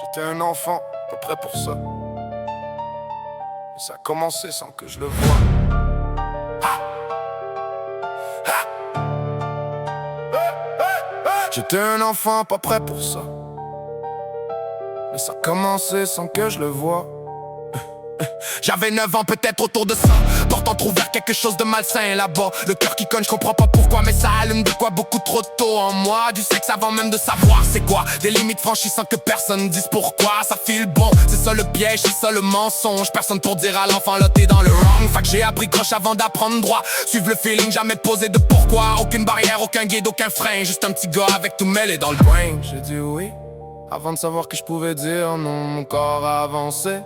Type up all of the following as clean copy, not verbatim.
J'étais un enfant, pas prêt pour ça. Mais ça a commencé sans que je le voie. J'étais un enfant, pas prêt pour ça. Mais ça a commencé sans que je le voie. J'avais 9 ans, peut-être autour de ça. Portant trop vers quelque chose de malsain là-bas. Le cœur qui cogne, je comprends pas pourquoi, mais ça allume de quoi beaucoup trop tôt en moi. Du sexe avant même de savoir c'est quoi. Des limites franchies sans que personne dise pourquoi. Ça file bon, c'est ça le piège, c'est ça le mensonge. Personne pour dire à l'enfant là t'es dans le wrong. Fait que j'ai appris croche avant d'apprendre droit. Suivre le feeling, jamais posé de pourquoi. Aucune barrière, aucun guide, aucun frein. Juste un petit gars avec tout mêlé dans le brain. J'ai dit oui, avant de savoir que je pouvais dire non, mon corps a avancé.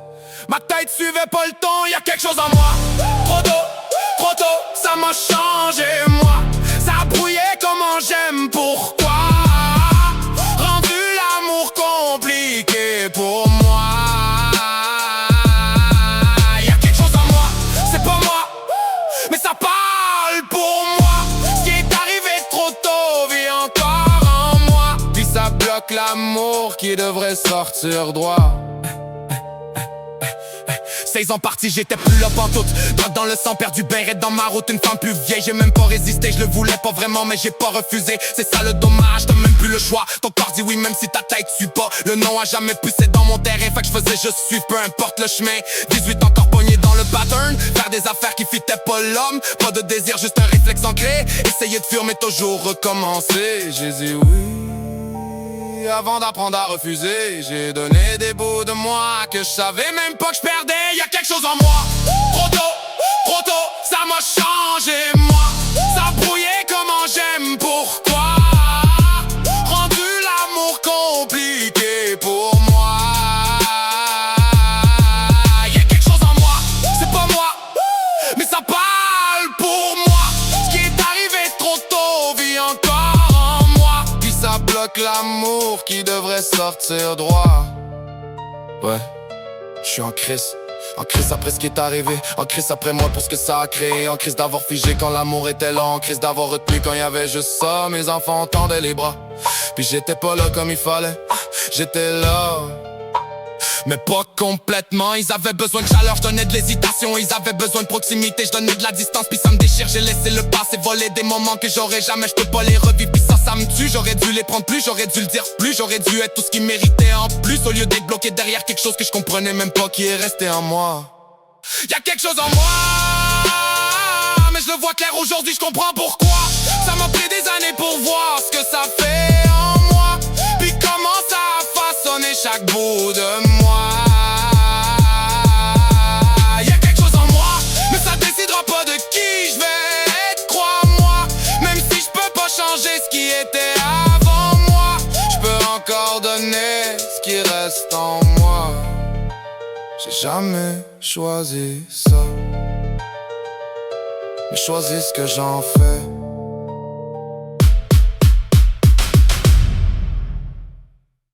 Ma tête suivait pas le ton, y'a quelque chose en moi. Trop tôt, ça m'a changé moi. Ça a brouillé comment j'aime, pourquoi. Rendu l'amour compliqué pour moi. Y'a quelque chose en moi, c'est pas moi, mais ça parle pour moi. Ce qui est arrivé trop tôt vit encore en moi. Puis ça bloque l'amour qui devrait sortir droit. 16 ans parti, j'étais plus là pantoute. Drogue dans le sang, perdu ben raide dans ma route. Une femme plus vieille, j'ai même pas résisté. Je le voulais pas vraiment, mais j'ai pas refusé. C'est ça le dommage, t'as même plus le choix. Ton corps dit oui, même si ta tête suit pas. Le nom a jamais pu, c'est dans mon terrain. Fait que je faisais juste suivre, peu importe le chemin. 18 encore pogné dans le pattern. Faire des affaires qui fitaient pas l'homme. Pas de désir, juste un réflexe ancré. Essayer de fuir, mais toujours recommencer. J'ai dit oui avant d'apprendre à refuser. J'ai donné des bouts de moi que je savais même pas que je perdais. Y'a quelque chose en moi. Trop tôt, ça m'a changé moi. Ça a brouillé comment j'aime, pourquoi. Rendu l'amour compliqué pour moi. Y'a quelque chose en moi, c'est pas moi, mais ça parle pour moi. Ce qui est arrivé trop tôt vit encore en moi. Puis ça bloque l'amour qui devrait sortir droit. Ouais, je suis en crise. En crise après ce qui est arrivé. En crise après moi pour ce que ça a créé. En crise d'avoir figé quand l'amour était là. En crise d'avoir retenu quand il y avait juste ça. Mes enfants tendaient les bras, puis j'étais pas là comme il fallait. J'étais là, mais pas complètement. Ils avaient besoin de chaleur, je donnais de l'hésitation. Ils avaient besoin de proximité, je donnais de la distance. Puis ça me déchire, j'ai laissé le passé voler. Des moments que j'aurais jamais, je peux pas les revivre. Puis ça me tue, j'aurais dû les prendre plus. J'aurais dû le dire plus, j'aurais dû être tout ce qu'ils méritaient en plus. Au lieu d'être bloqué derrière quelque chose que je comprenais même pas qui est resté en moi. Y'a quelque chose en moi, mais je le vois clair aujourd'hui, je comprends pourquoi. Ça m'a pris des années pour voir ce que ça fait en moi. Puis comment ça a façonné chaque bout de moi. Y'a quelque chose en moi, mais ça décidera pas de qui je vais être, crois-moi. Même si je peux pas changer ce qui était avant moi, je peux encore donner ce qui reste en moi. J'ai jamais choisi ça, mais choisis ce que j'en fais.